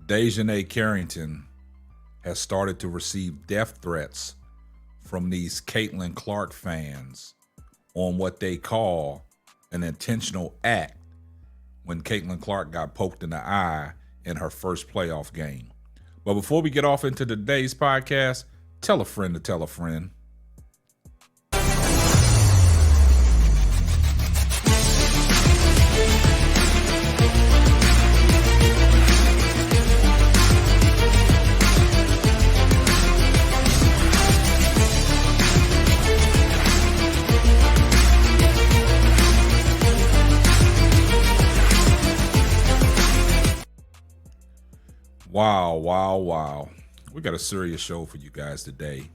Dijonia Carrington has started to receive death threats from these Caitlin Clark fans on what they call an intentional act when Caitlin Clark got poked in the eye in her first playoff game. But before we get off into today's podcast, tell a friend to tell a friend. Wow. We got a serious show for you guys today.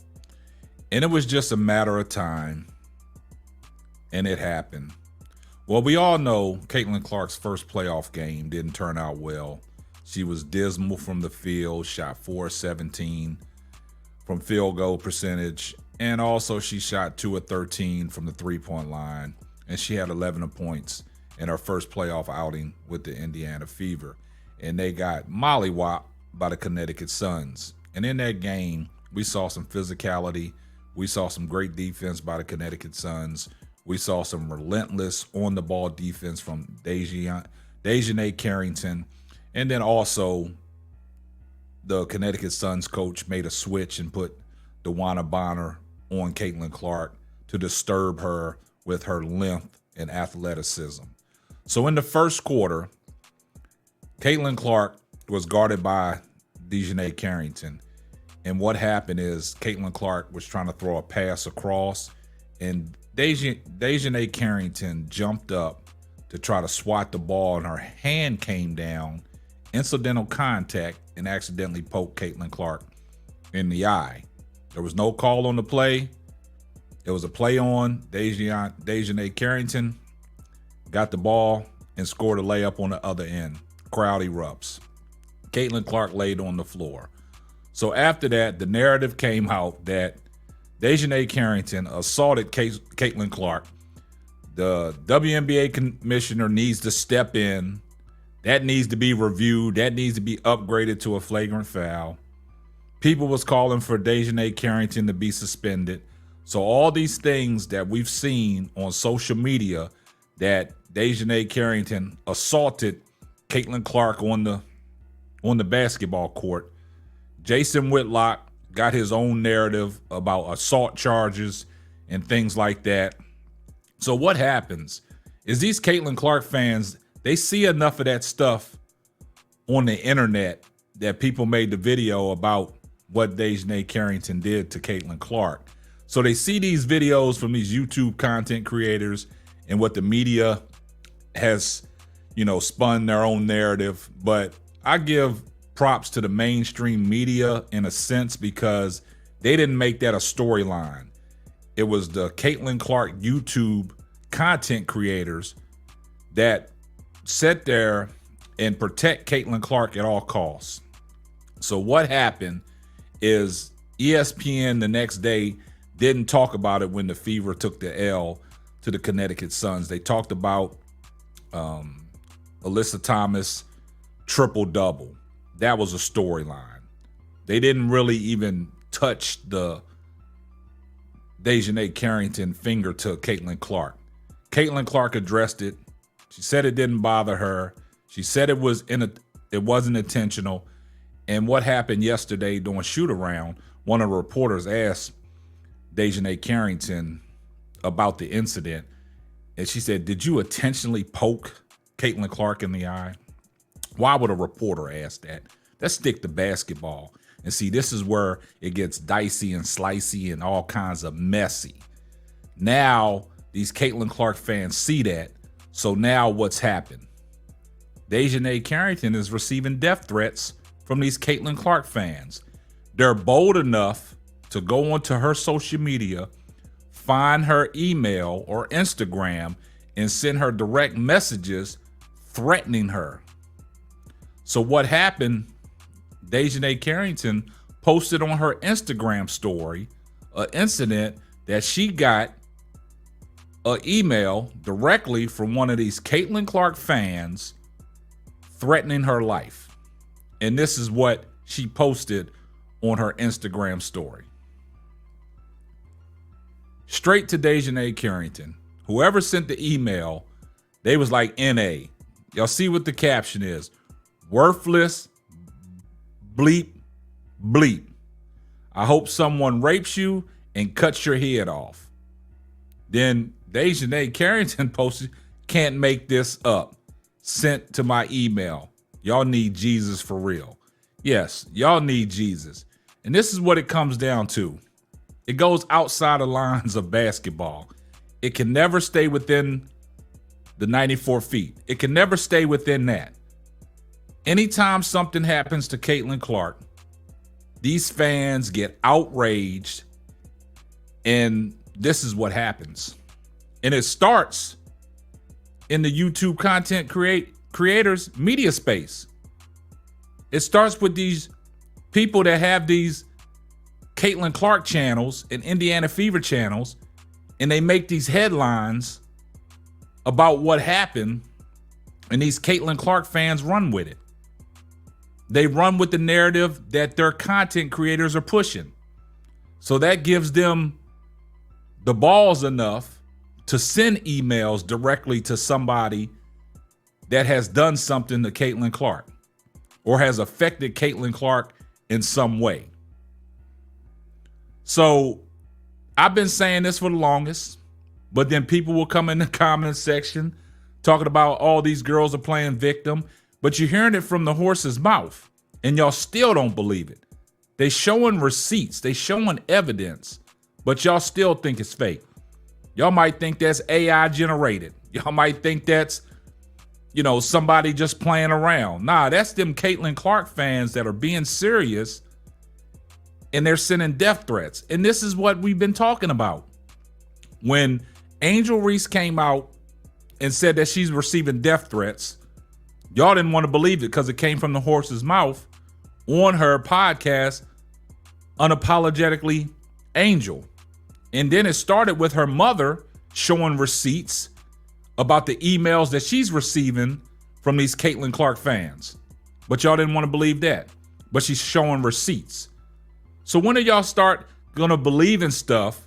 And it was just a matter of time. And it happened. Well, we all know Caitlin Clark's first playoff game didn't turn out well. She was dismal from the field, shot 4-17 from field goal percentage. And also she shot 2 of 13 from the three-point line. And she had 11 points in her first playoff outing with the Indiana Fever. And they got mollywopped by the Connecticut Suns. And in that game, we saw some physicality. We saw some great defense by the Connecticut Suns. We saw some relentless on-the-ball defense from Dijonia Carrington. And then also, the Connecticut Suns coach made a switch and put DeWanna Bonner on Caitlin Clark to disturb her with her length and athleticism. So in the first quarter, Caitlin Clark was guarded by Dijonia Carrington. And what happened is Caitlin Clark was trying to throw a pass across, and Dijonia Carrington jumped up to try to swat the ball, and her hand came down, incidental contact, and accidentally poked Caitlin Clark in the eye. There was no call on the play. It was a play on. Dijonia Carrington got the ball and scored a layup on the other end. Crowd erupts. Caitlin Clark laid on the floor. So after that, the narrative came out that Dijonia Carrington assaulted Caitlin Clark. The WNBA commissioner needs to step in. That needs to be reviewed. That needs to be upgraded to a flagrant foul. People was calling for Dijonia Carrington to be suspended. So all these things that we've seen on social media that Dijonia Carrington assaulted Caitlin Clark on the basketball court. Jason Whitlock got his own narrative about assault charges and things like that. So what happens is these Caitlin Clark fans, they see enough of that stuff on the internet that people made the video about what Dijonia Carrington did to Caitlin Clark. So they see these videos from these YouTube content creators and what the media has spun their own narrative. But I give props to the mainstream media in a sense because they didn't make that a storyline. It was the Caitlin Clark YouTube content creators that sat there and protect Caitlin Clark at all costs. So what happened is ESPN the next day didn't talk about it when the Fever took the L to the Connecticut Suns. They talked about Alyssa Thomas triple-double. That was a storyline. They didn't really even touch the Dijonia Carrington finger to Caitlin Clark. Caitlin Clark addressed it. She said it didn't bother her. She said it wasn't intentional. And what happened yesterday during shoot-around, one of the reporters asked Dijonia Carrington about the incident. And she said, "Did you intentionally poke Caitlin Clark in the eye?" Why would a reporter ask that? Let's stick to basketball. And see, this is where it gets dicey and slicey and all kinds of messy. Now, these Caitlin Clark fans see that. So now what's happened? Dijonia Carrington is receiving death threats from these Caitlin Clark fans. They're bold enough to go onto her social media, find her email or Instagram, and send her direct messages threatening her. So what happened, Dijonia Carrington posted on her Instagram story an incident that she got an email directly from one of these Caitlin Clark fans threatening her life. And this is what she posted on her Instagram story. Straight to Dijonia Carrington. Whoever sent the email, they was like, NA. Y'all see what the caption is. Worthless, bleep, bleep. I hope someone rapes you and cuts your head off. Then Dijonia Carrington posted, can't make this up. Sent to my email. Y'all need Jesus for real. Yes, y'all need Jesus. And this is what it comes down to. It goes outside the lines of basketball. It can never stay within the 94 feet. It can never stay within that. Anytime something happens to Caitlin Clark, these fans get outraged, and this is what happens. And it starts in the YouTube content creators media space. It starts with these people that have these Caitlin Clark channels and Indiana Fever channels, and they make these headlines about what happened, and these Caitlin Clark fans run with it. They run with the narrative that their content creators are pushing. So that gives them the balls enough to send emails directly to somebody that has done something to Caitlin Clark or has affected Caitlin Clark in some way. So I've been saying this for the longest, but then people will come in the comment section talking about all these girls are playing victim, but you're hearing it from the horse's mouth and y'all still don't believe it. They showing receipts, they showing evidence, but y'all still think it's fake. Y'all might think that's AI generated. Y'all might think that's, somebody just playing around. Nah, that's them Caitlin Clark fans that are being serious and they're sending death threats. And this is what we've been talking about. When Angel Reese came out and said that she's receiving death threats, y'all didn't want to believe it because it came from the horse's mouth on her podcast, Unapologetically Angel. And then it started with her mother showing receipts about the emails that she's receiving from these Caitlin Clark fans. But y'all didn't want to believe that. But she's showing receipts. So when do y'all start going to believe in stuff?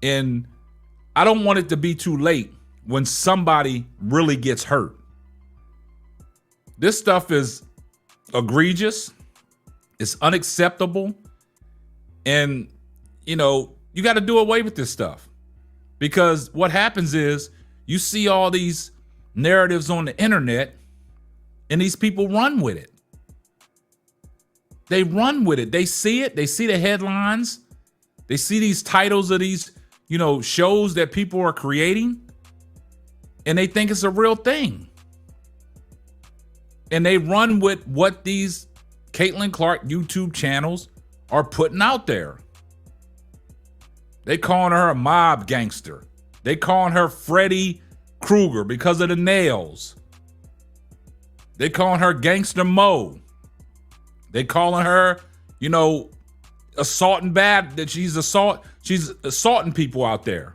And I don't want it to be too late when somebody really gets hurt. This stuff is egregious. It's unacceptable. And, you got to do away with this stuff. Because what happens is you see all these narratives on the internet and these people run with it. They run with it. They see it. They see the headlines. They see these titles of these, shows that people are creating, and they think it's a real thing. And they run with what these Caitlin Clark YouTube channels are putting out there. They calling her a mob gangster. They calling her Freddy Krueger because of the nails. They calling her Gangster Mo. They calling her, assaulting bad, that she's assaulting people out there.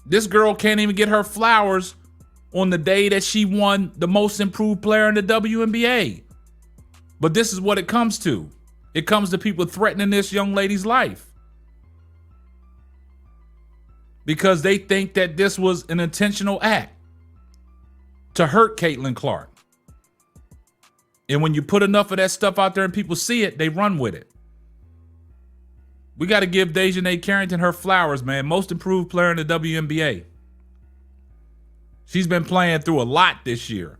This girl can't even get her flowers on the day that she won the most improved player in the WNBA. But this is what it comes to. It comes to people threatening this young lady's life. Because they think that this was an intentional act to hurt Caitlin Clark. And when you put enough of that stuff out there and people see it, they run with it. We got to give Dijonia Carrington her flowers, man. Most improved player in the WNBA. She's been playing through a lot this year.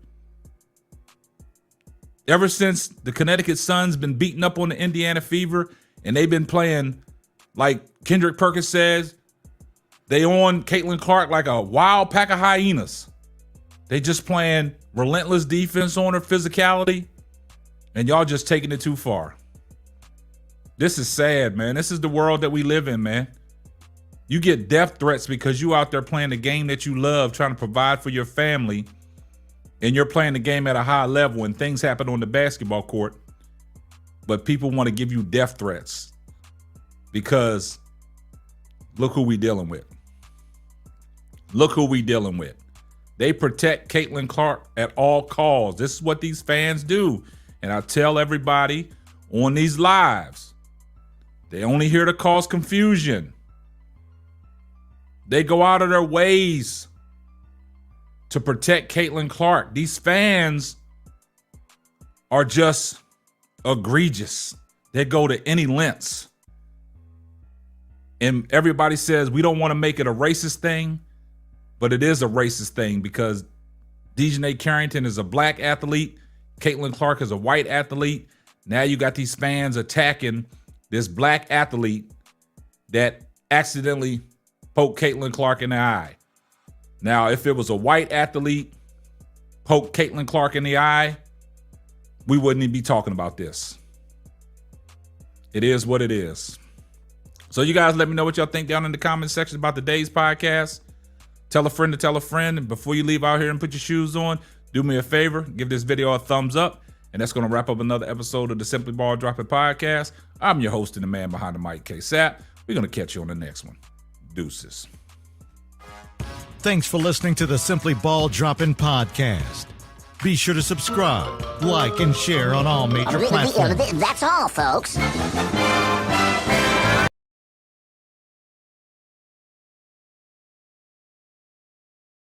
Ever since the Connecticut Sun's been beating up on the Indiana Fever, and they've been playing, like Kendrick Perkins says, they on Caitlin Clark like a wild pack of hyenas. They just playing relentless defense on her physicality, and y'all just taking it too far. This is sad, man. This is the world that we live in, man. You get death threats because you out there playing the game that you love, trying to provide for your family, and you're playing the game at a high level and things happen on the basketball court, but people want to give you death threats because look who we dealing with. Look who we dealing with. They protect Caitlin Clark at all costs. This is what these fans do. And I tell everybody on these lives, they only here to cause confusion. They go out of their ways to protect Caitlin Clark. These fans are just egregious. They go to any lengths. And everybody says we don't want to make it a racist thing, but it is a racist thing because Dijonia Carrington is a black athlete. Caitlin Clark is a white athlete. Now you got these fans attacking this black athlete that accidentally poked Caitlin Clark in the eye. Now, if it was a white athlete poked Caitlin Clark in the eye, we wouldn't even be talking about this. It is what it is. So you guys let me know what y'all think down in the comment section about today's podcast. Tell a friend to tell a friend. And before you leave out here and put your shoes on, do me a favor, give this video a thumbs up. And that's going to wrap up another episode of the Simply Ball Dropping Podcast. I'm your host and the man behind the mic, K-Sap. We're going to catch you on the next one. Deuces. Thanks for listening to the Simply Ball Dropping Podcast. Be sure to subscribe, like, and share on all major platforms. That's all, folks.